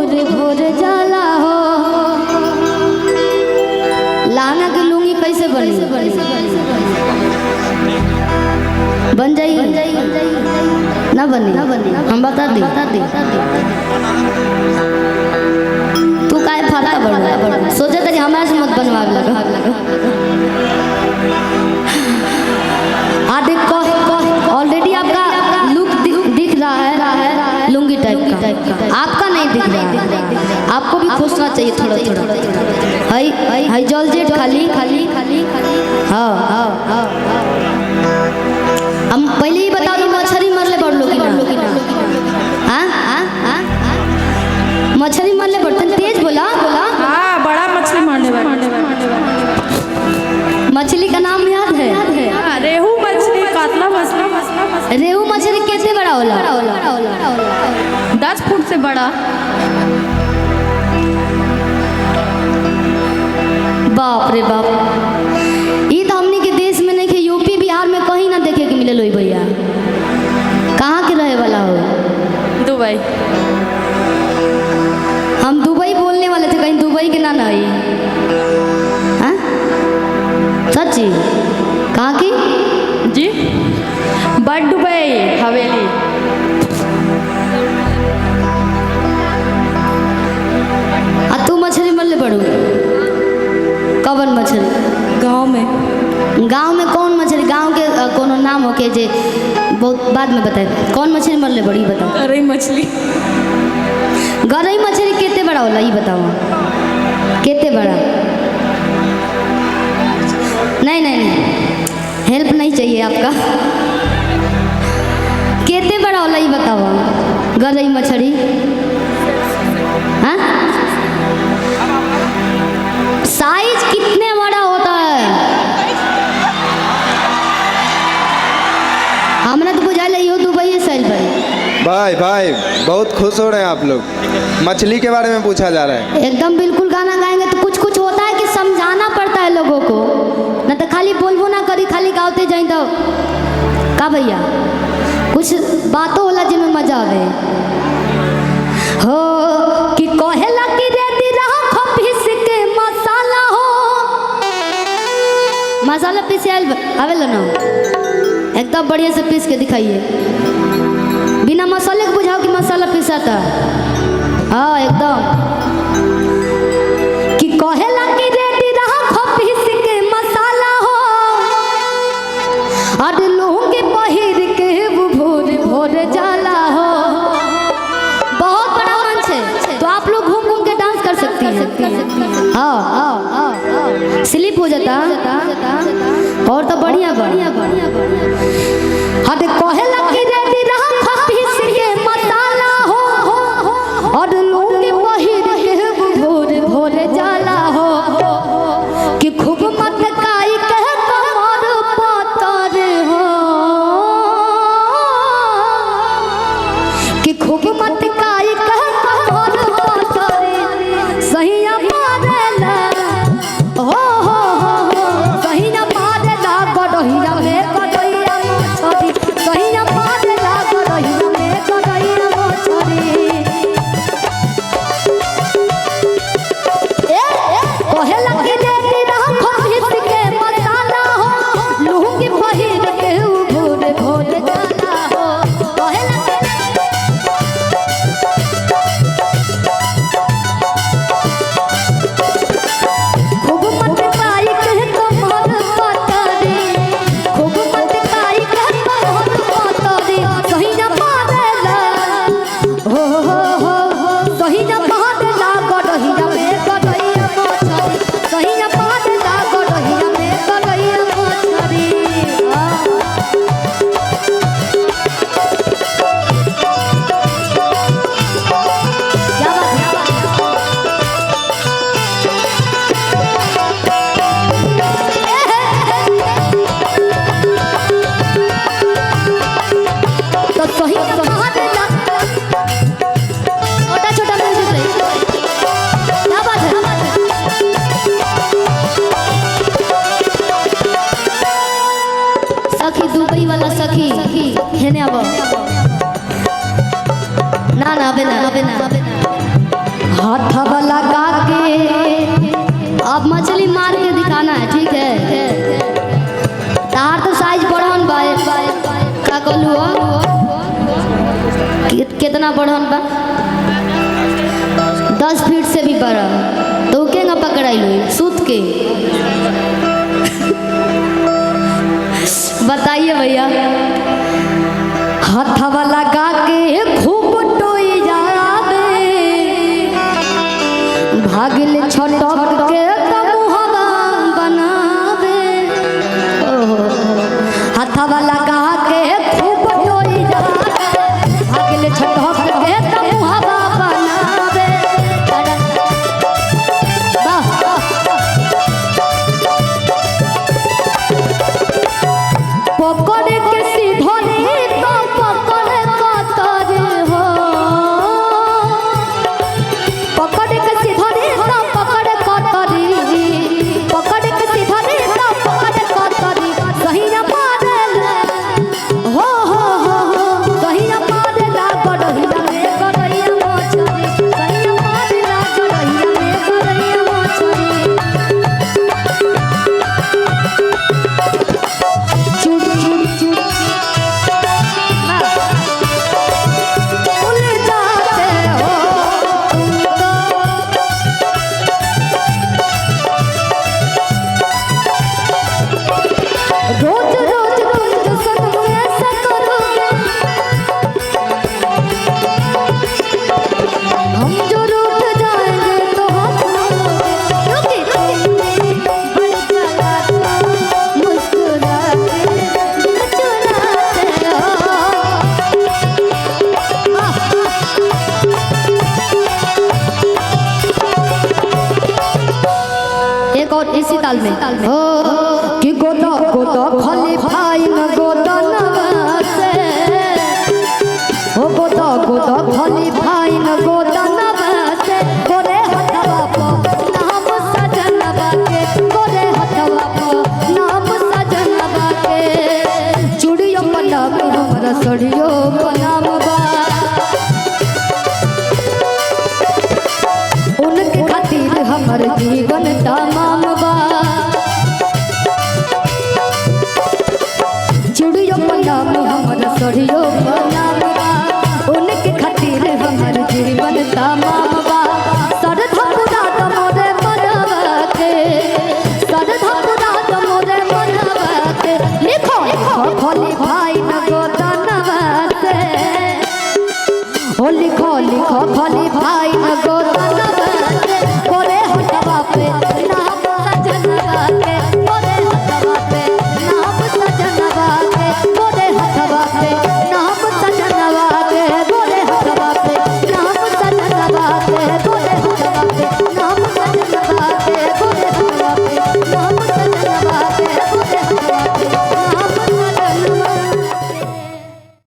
भोर भोर जाला हो। लहंगा की लुंगी कैसे बनी? बन जाई ना बनी? हम बता दी। तू काहे फाटा बड़ा सोचा था कि हमारा से मत बनवा लगा। देखो ऑलरेडी आपका लुक दिख रहा है लुंगी टाइप का, आपका नहीं दिख रहा है। आपको भी खोजना चाहिए थोड़ा थोड़ा। हाई जॉर्जेट खाली खाली खाली हाँ हाँ हाँ। हम पहले ही बता दो मछली मरले बढ़ लो कि ना? हाँ हाँ हाँ मछली मरले बढ़ते तेज बोला। हाँ बड़ा मछली मारने वाला। मछली का नाम याद है? रेहू मछली, कातला मछली। रेहू मछली कैसे बड़ा होला? 10 फुट से बड़ा। बाप रे बाप, ये तो हमने के देश में नहीं, यूपी बिहार में कहीं ना देखे के मिले लोई भैया। कहाँ के रहे वाला हो? दुबई। हम दुबई बोलने वाले थे, कहीं दुबई के ना नहीं। हाँ सच्ची? कहाँ की जी? बड़ दुबई हवेली। तू मछली मरले पड़ू? कवन मछली? गांव में। गांव में कौन मछली? गांव के कोनो नाम हो के जे बहुत बाद में बताए। कौन मछली मरले बड़ी बताओ? गरई मछली। गरई मछली कितने बड़ा होला ये बताओ? कितने बड़ा? नहीं नहीं नहीं, हेल्प नहीं चाहिए आपका। कितने बड़ा होला ये बताओ गरई मछली? हाँ साइज कितने बड़ा होता है? हमने तो बुझा लिया दुबई साइज भाई भाई बहुत खुश हो रहे हैं आप लोग। मछली के बारे में पूछा जा रहा है। एकदम बिल्कुल। गाना गाएंगे तो कुछ कुछ होता है कि समझाना पड़ता है लोगों को, ना तो खाली बोलबो ना करी, खाली गाते जाए तो का भैया। कुछ बातों होला जिसमें मजा आवे हो कि कहेला कि रेडी रहो खपीस के मसाला हो। मसाला पीसे आवेला ना, एकदम बढ़िया से पीस के दिखाइए। बिना मसाले के बुझाओ कि मसाला पीसाता। हाँ एकदम कि कहेला कि रेडी रहो खपीस के मसाला हो। अरे लुंगी पहिर के वो भोर भोर जाला हो। बहुत बड़ा मंच है तो आप लोग घूम घूम के डांस कर सकती हैं। हाँ हाँ हाँ स्लिप हो जाता और तो बढ़िया बढ़िया बढ़िया। अरे कहेला कि रेडी रहो खपीस के मसाला हो। और लुंगी पहिर के वो भोर भोर जाला हो। कि खूब मत काई कह कमर पातर हो। कि खूब मत काई कह कमर पातर सही मारेला हो सही ना मारेला गडहिया में गडहिया मछरी सही ना मारेला गडहिया में गडहिया मछरी। कहेला कि रेडी रहो खपीस के मसाला हो। लुंगी पहिर के भोर भोर जाला हो। कहेला खूब मत काई कह कमर पातरी। खूब मत काई कह कमर पातरी सही ना मारेला हो सही ना मारेला गडहिया में गडहिया मछरी सही ना मारेला गडहिया में गडहिया मछरी। क्या बात तो सही ना मारेला। छोटा छोटा म्यूजिक रही। क्या बात है? सखी दुबई वाला सखी हेने अब ना ना अबे ना हाथवा लगा के अब मछली मार के दिखाना है, ठीक है। तार तो साइज बढ़न बा, का कहलू हो? कितना बढ़न बा? 10 फीट से भी बड़ा। तो के ना पकड़ाई लो सूत के। बताइए भैया। हाथवा लगा के खूब टोई जावे, भागिल छटक के मुहवा बनावे। हाथवा लगा के खूब टोई जावे, भागिल छटक के मुहवा बनावे। पकड़ के सीधोरी तो पकड़ कतर हो, पकड़ के सीधोरी तो पकड़ कतरी, पकड़ के सीधोरी तो पकड़ कतरी। सही न पारेला हो सही न पारेला गड़हिया में गड़हिया मछरी, सही न पारेला गड़हिया में गड़हिया मछरी। एक और इसी ताल में हो कि गोदा गोदा खाली भाई न गोदा नवासे, हो गोदा गोदा खाली भाई न गोदा नवासे। गोरे हथवा पर नाम सजनवा के, गोरे हथवा पर नाम सजनवा के। चूड़ियों पर नाम हमरा सड़ियों पर नाम बा, उनके खातिर हमर जीवन तमाम बा। चूड़ियों पर नाम हमर सड़ियों पर नाम बा, उनके खातिर हमर जीवन तमाम बा। सरधा पूरा तमोरे मनवा के, सरधा पूरा तमोरे मनवा के। लिखो खोली भाई न गोदनवा से, हो लिखो लिखो खोली भाई न गोदनवा